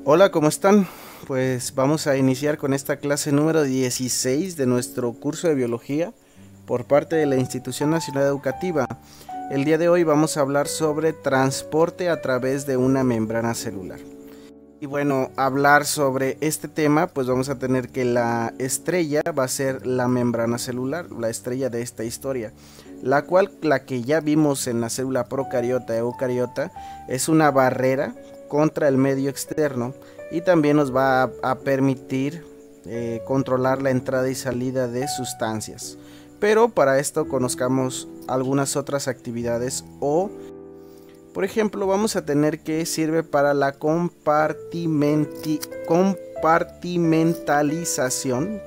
Hola, ¿cómo están? Pues vamos a iniciar con esta clase número 16 de nuestro curso de biología por parte de la Institución Nacional Educativa. El día de hoy vamos a hablar sobre transporte a través de una membrana celular. Y bueno, hablar sobre este tema, pues vamos a tener que la estrella va a ser la membrana celular, la estrella de esta historia, la que ya vimos en la célula procariota, eucariota, es una barrera contra el medio externo y también nos va a permitir controlar la entrada y salida de sustancias. Pero para esto conozcamos algunas otras actividades por ejemplo, vamos a tener que sirve para la compartimentalización,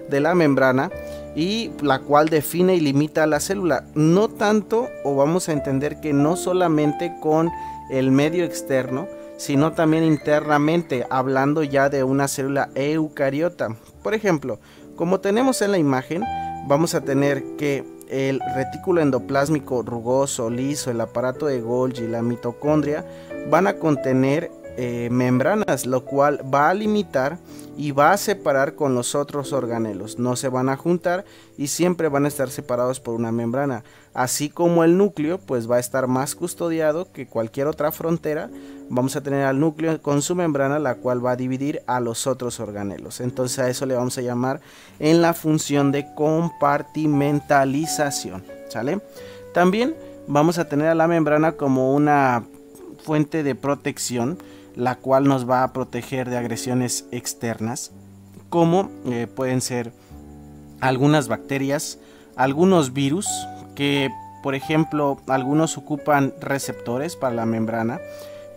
de la membrana, y la cual define y limita la célula. No tanto, o vamos a entender que no solamente con el medio externo, sino también internamente, hablando ya de una célula eucariota. Por ejemplo, como tenemos en la imagen, vamos a tener que el retículo endoplásmico rugoso, liso, el aparato de Golgi y la mitocondria van a contener membranas, lo cual va a limitar y va a separar con los otros organelos. No se van a juntar y siempre van a estar separados por una membrana. Así como el núcleo pues va a estar más custodiado que cualquier otra frontera, vamos a tener al núcleo con su membrana, la cual va a dividir a los otros organelos. Entonces a eso le vamos a llamar en la función de compartimentalización, ¿sale? También vamos a tener a la membrana como una fuente de protección, la cual nos va a proteger de agresiones externas, como pueden ser algunas bacterias, algunos virus, que por ejemplo algunos ocupan receptores para la membrana,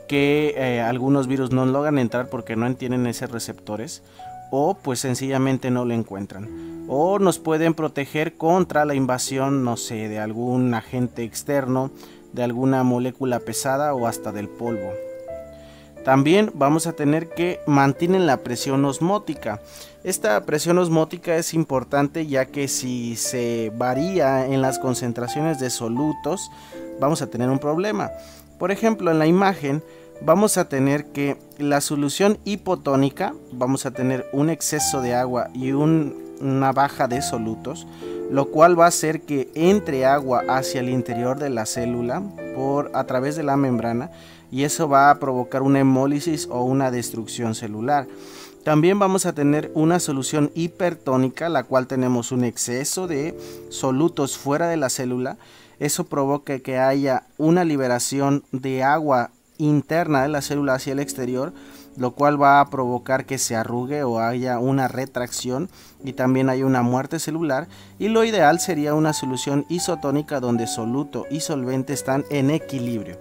que algunos virus no logran entrar porque no tienen esos receptores, o pues sencillamente no lo encuentran, o nos pueden proteger contra la invasión, no sé, de algún agente externo, de alguna molécula pesada o hasta del polvo. También vamos a tener que mantienen la presión osmótica. Esta presión osmótica es importante, ya que si se varía en las concentraciones de solutos, vamos a tener un problema. Por ejemplo, en la imagen vamos a tener que la solución hipotónica, vamos a tener un exceso de agua y una baja de solutos, lo cual va a hacer que entre agua hacia el interior de la célula a través de la membrana, y eso va a provocar una hemólisis o una destrucción celular. También vamos a tener una solución hipertónica, la cual tenemos un exceso de solutos fuera de la célula. Eso provoca que haya una liberación de agua interna de la célula hacia el exterior, lo cual va a provocar que se arrugue o haya una retracción y también hay una muerte celular. Y lo ideal sería una solución isotónica donde soluto y solvente están en equilibrio.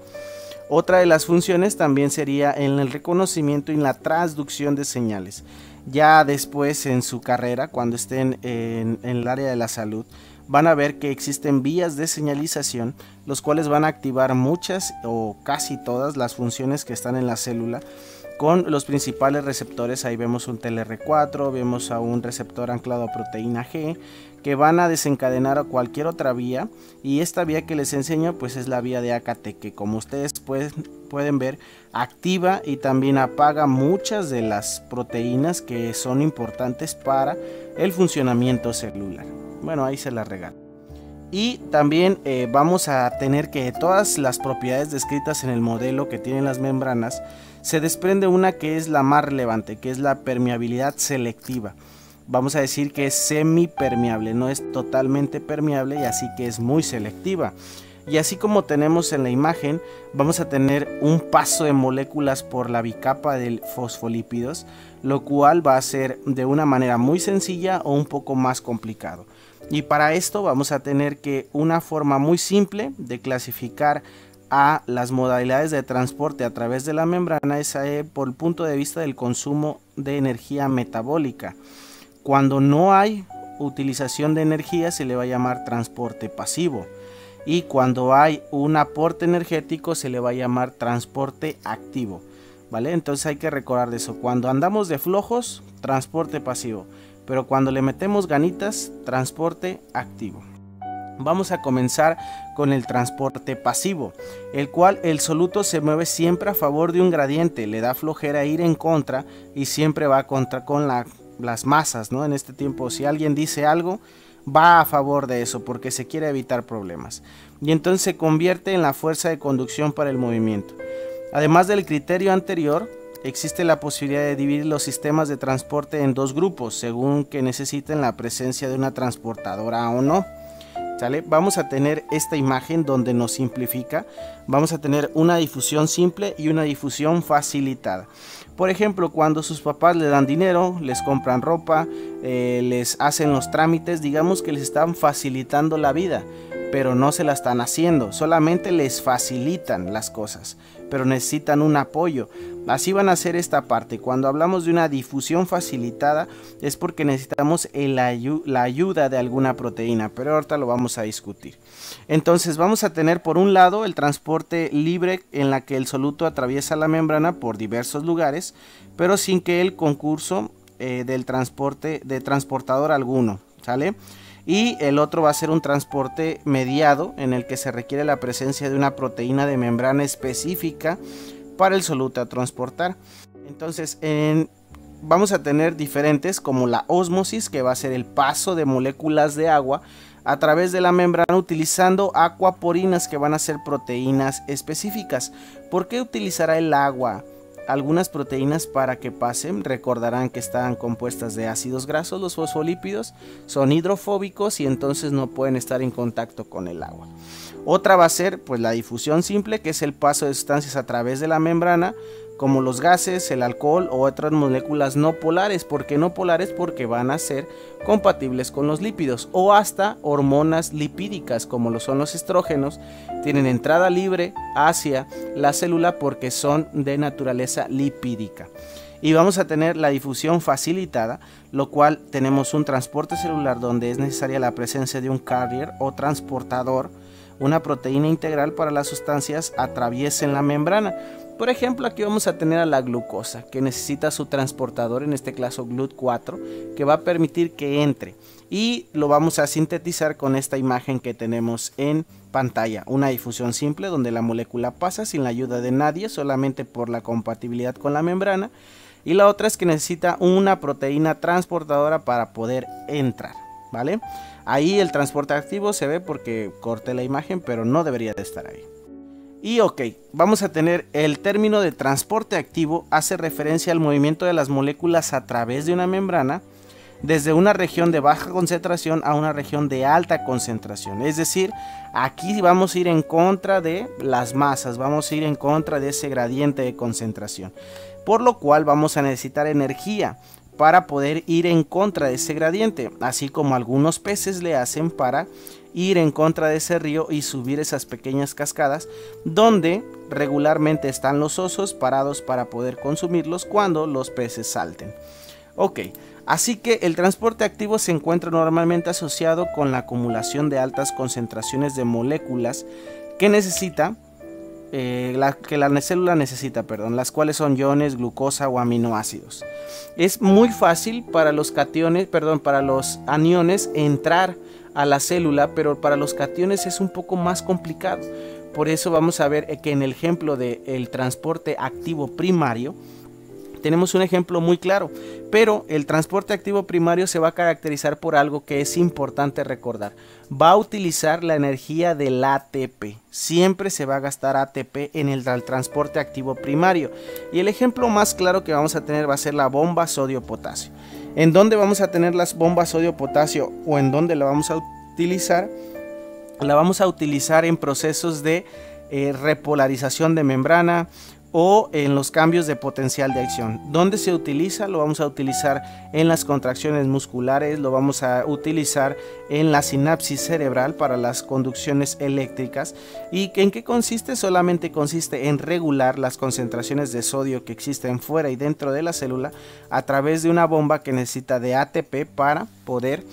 Otra de las funciones también sería en el reconocimiento y en la transducción de señales. Ya después en su carrera, cuando estén en el área de la salud, van a ver que existen vías de señalización, los cuales van a activar muchas o casi todas las funciones que están en la célula con los principales receptores. Ahí vemos un TLR4, vemos a un receptor anclado a proteína G, que van a desencadenar a cualquier otra vía, y esta vía que les enseño pues es la vía de AKT, que como ustedes pueden ver, activa y también apaga muchas de las proteínas que son importantes para el funcionamiento celular. Bueno, ahí se la regalo. Y también vamos a tener que todas las propiedades descritas en el modelo que tienen las membranas, se desprende una que es la más relevante, que es la permeabilidad selectiva. Vamos a decir que es semipermeable, no es totalmente permeable, y así que es muy selectiva. Y así como tenemos en la imagen, vamos a tener un paso de moléculas por la bicapa de fosfolípidos, lo cual va a ser de una manera muy sencilla o un poco más complicado. Y para esto vamos a tener que una forma muy simple de clasificar a las modalidades de transporte a través de la membrana es por el punto de vista del consumo de energía metabólica. Cuando no hay utilización de energía se le va a llamar transporte pasivo, y cuando hay un aporte energético se le va a llamar transporte activo, ¿vale? Entonces hay que recordar de eso. Cuando andamos de flojos, transporte pasivo, pero cuando le metemos ganitas, transporte activo. Vamos a comenzar con el transporte pasivo, el cual el soluto se mueve siempre a favor de un gradiente, le da flojera ir en contra y siempre va contra con las masas, ¿no? En este tiempo, si alguien dice algo, va a favor de eso porque se quiere evitar problemas. Y entonces se convierte en la fuerza de conducción para el movimiento. Además del criterio anterior, existe la posibilidad de dividir los sistemas de transporte en dos grupos, según que necesiten la presencia de una transportadora o no. ¿Sale? Vamos a tener esta imagen donde nos simplifica. Vamos a tener una difusión simple y una difusión facilitada. Por ejemplo, cuando sus papás le dan dinero, les compran ropa, les hacen los trámites, digamos que les están facilitando la vida, pero no se la están haciendo, solamente les facilitan las cosas, pero necesitan un apoyo. Así van a hacer esta parte. Cuando hablamos de una difusión facilitada es porque necesitamos la ayuda de alguna proteína, pero ahorita lo vamos a discutir. Entonces vamos a tener por un lado el transporte libre, en la que el soluto atraviesa la membrana por diversos lugares, pero sin que el concurso de transportador alguno, ¿sale? Y el otro va a ser un transporte mediado, en el que se requiere la presencia de una proteína de membrana específica para el soluto a transportar. Entonces vamos a tener diferentes, como la ósmosis, que va a ser el paso de moléculas de agua a través de la membrana utilizando acuaporinas, que van a ser proteínas específicas. ¿Por qué utilizará el agua algunas proteínas para que pasen? Recordarán que están compuestas de ácidos grasos. Los fosfolípidos son hidrofóbicos y entonces no pueden estar en contacto con el agua. Otra va a ser pues la difusión simple, que es el paso de sustancias a través de la membrana, como los gases, el alcohol o otras moléculas no polares. ¿Por qué no polares? Porque van a ser compatibles con los lípidos, o hasta hormonas lipídicas, como lo son los estrógenos, tienen entrada libre hacia la célula porque son de naturaleza lipídica. Y vamos a tener la difusión facilitada, lo cual tenemos un transporte celular donde es necesaria la presencia de un carrier o transportador, una proteína integral para las sustancias atraviesen la membrana. Por ejemplo, aquí vamos a tener a la glucosa, que necesita su transportador, en este caso GLUT4, que va a permitir que entre. Y lo vamos a sintetizar con esta imagen que tenemos en pantalla. Una difusión simple donde la molécula pasa sin la ayuda de nadie, solamente por la compatibilidad con la membrana. Y la otra es que necesita una proteína transportadora para poder entrar, ¿vale? Ahí el transporte activo se ve porque corté la imagen, pero no debería de estar ahí. Y ok, vamos a tener el término de transporte activo, hace referencia al movimiento de las moléculas a través de una membrana desde una región de baja concentración a una región de alta concentración. Es decir, aquí vamos a ir en contra de las masas, vamos a ir en contra de ese gradiente de concentración, por lo cual vamos a necesitar energía para poder ir en contra de ese gradiente, así como algunos peces le hacen para ir en contra de ese río y subir esas pequeñas cascadas donde regularmente están los osos parados para poder consumirlos cuando los peces salten. Ok, así que el transporte activo se encuentra normalmente asociado con la acumulación de altas concentraciones de moléculas que necesita la célula necesita, las cuales son iones, glucosa o aminoácidos. Es muy fácil para los para los aniones entrar a la célula, pero para los cationes es un poco más complicado. Por eso vamos a ver que en el ejemplo del transporte activo primario tenemos un ejemplo muy claro, pero el transporte activo primario se va a caracterizar por algo que es importante recordar. Va a utilizar la energía del ATP. Siempre se va a gastar ATP en el transporte activo primario. Y el ejemplo más claro que vamos a tener va a ser la bomba sodio-potasio. ¿En dónde vamos a tener las bombas sodio-potasio o en dónde la vamos a utilizar? La vamos a utilizar en procesos de repolarización de membrana, o en los cambios de potencial de acción. ¿Dónde se utiliza? Lo vamos a utilizar en las contracciones musculares, lo vamos a utilizar en la sinapsis cerebral para las conducciones eléctricas. ¿Y en qué consiste? Solamente consiste en regular las concentraciones de sodio que existen fuera y dentro de la célula a través de una bomba que necesita de ATP para poder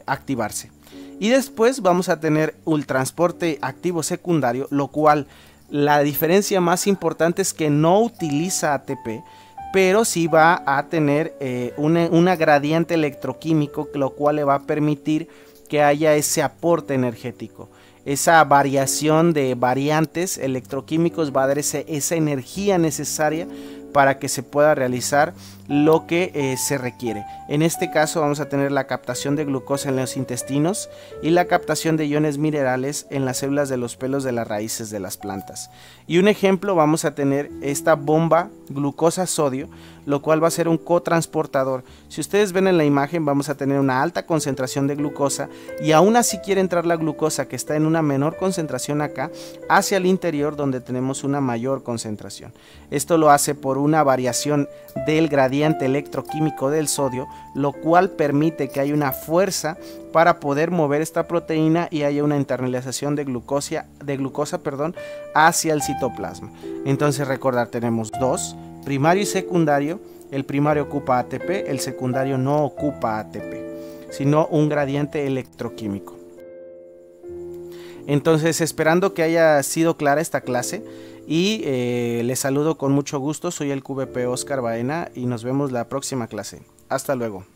activarse. Y después vamos a tener el transporte activo secundario, lo cual la diferencia más importante es que no utiliza ATP, pero sí va a tener una gradiente electroquímico, lo cual le va a permitir que haya ese aporte energético. Esa variación de variantes electroquímicos va a dar esa energía necesaria para que se pueda realizar lo que se requiere. En este caso vamos a tener la captación de glucosa en los intestinos y la captación de iones minerales en las células de los pelos de las raíces de las plantas. Y un ejemplo, vamos a tener esta bomba glucosa-sodio, lo cual va a ser un cotransportador. Si ustedes ven en la imagen, vamos a tener una alta concentración de glucosa y aún así quiere entrar la glucosa, que está en una menor concentración acá, hacia el interior donde tenemos una mayor concentración. Esto lo hace por una variación del gradiente electroquímico del sodio, lo cual permite que haya una fuerza para poder mover esta proteína y haya una internalización de glucosa, hacia el citoplasma. Entonces recordar, tenemos dos, primario y secundario. El primario ocupa ATP, el secundario no ocupa ATP, sino un gradiente electroquímico. Entonces, esperando que haya sido clara esta clase, y les saludo con mucho gusto. Soy el QVP Oscar Baena y nos vemos la próxima clase. Hasta luego.